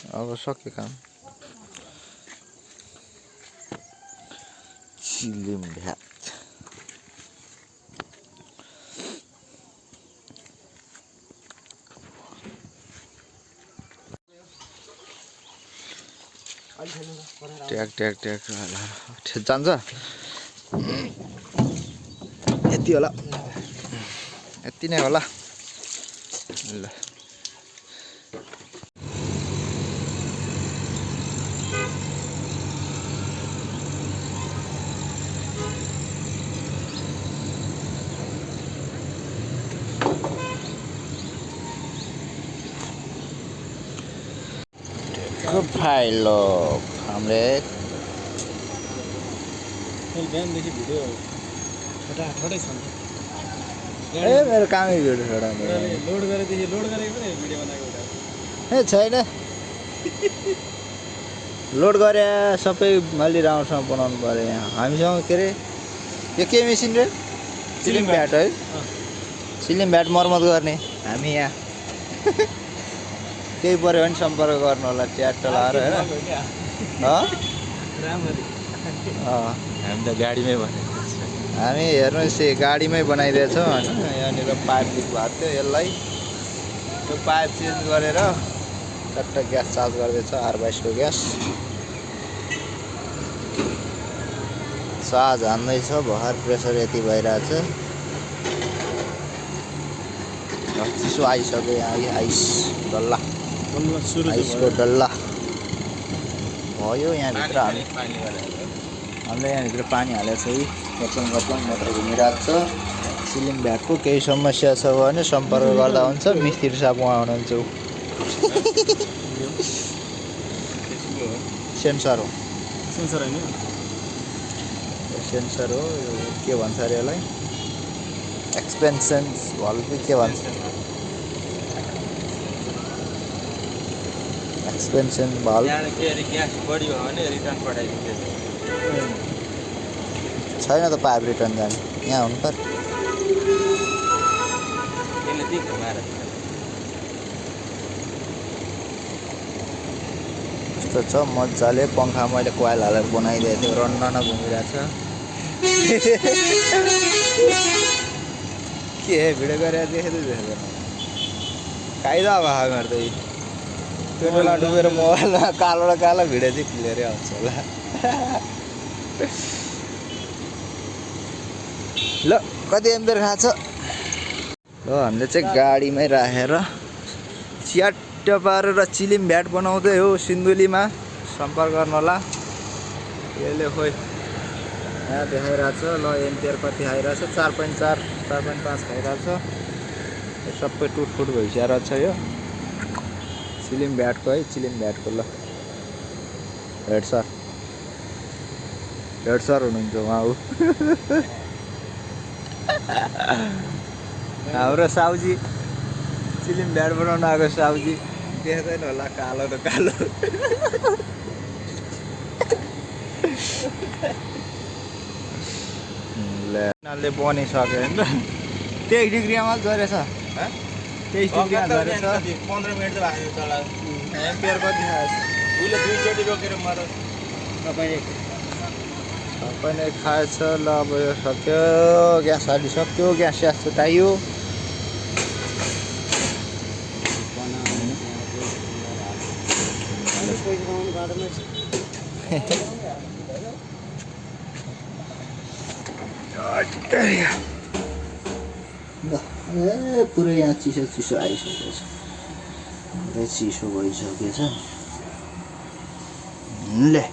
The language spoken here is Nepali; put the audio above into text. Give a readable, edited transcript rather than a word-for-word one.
अब सक्यो काम। चिलिम भ्याट ट्याक ट्याक ट्याक जान्छ यति होला, यति नै होला। ल फाइलो हामीले बिहानदेखि भिडियो छोटा छ ए मेरो कामै भिडियो छोडा लोड गरेदेखि लोड गरेको पनि भिडियो बनाएको ए छैन लोड गरे सबै अलि राम्रोसँग बनाउनु पर्यो। यहाँ हामीसँग के अरे यो के मेसिन रे चिलिम भ्याट है, चिलिम भ्याट मर्मत गर्ने हामी यहाँ केही पऱ्यो भने सम्पर्क गर्नु होला च्याट लाएर होइन। हामी त गाडीमै बनाएको हामी हेर्नुहोस् गाडीमै बनाइदिएछौँ होइन। यहाँनिर पाइप लिक भएको थियो, यसलाई यो पाइप चेन्ज गरेर चट्ट ग्यास चार्ज गर्दैछ R22को ग्यास चार्ज हान्दैछ। भर्खर प्रेसर यति भइरहेछ, चिसो आइसक्यो यहाँ आइस डल्ला आइसको डल्ला भयो यहाँभित्र। हामीले यहाँभित्र पानी हालेको छ है, गप्लङ गप्लङ मोटर घुमिरहेको छ। चिलिम भ्याटको केही समस्या छ भने सम्पर्क गर्दा हुन्छ। मिस्त्री साहब उहाँ हुनुहुन्छ। सेन्सर हो, सेन्सर होइन सेन्सर हो यो के भन्छ अरे यसलाई, एक्सपेन्सन भल्भ के भन्छ, एक्सपेन्सन भल्भ छैन त पाइप रिटर्न जाने, यहाँ हुनु पर्यो। यस्तो छ मजाले पङ्खा मैले कोइल हालेर बनाइदिएको थिएँ, रन्न घुमिरहेछ। के भिडियो गरेर देखेको देखेको काइदा भयो मेरो त त्यो बेला डुबेर मोबाइलमा कालो र कालो भिडियो चाहिँ क्लियरै आउँछ होला। ल कति एम्पियर खान्छ ल हामीले चाहिँ गाडीमै राखेर च्याट्ट पारेर चिलिम भ्याट बनाउँदै हो सिन्धुलीमा। सम्पर्क गर्नु होला। यसले खोइ यहाँ देखाइरहेछ ल एम्पियर कति खाइरहेछ, 4.4 4.5 खाइरहेछ। सबै टुटफुट भइसकेको छ यो चिलिम भ्याटको है, चिलिम भ्याटको। ल हेड सर हुनुहुन्छ उहाँ हो हाम्रो साउजी, चिलिम भ्याट बनाउनु आएको साउजी देख्दैन होला, कालो त कालो। ले बनिसक्यो होइन, 23 डिग्रीमा झरेछ, 23 डिग्रीमा झरेछ। 15 मिनट त लाग्यो चला। एम्पियर कति खाएछ उहिले दुईचोटि रोकेर मर सबैले खाएछ। ल अब यो सक्यो, ग्यास हालिसक्यो, ग्यास स्यास छुटाइयो। पुरै यहाँ चिसो चिसो आइसकेको छ, पुरै चिसो भइसकेछ। ले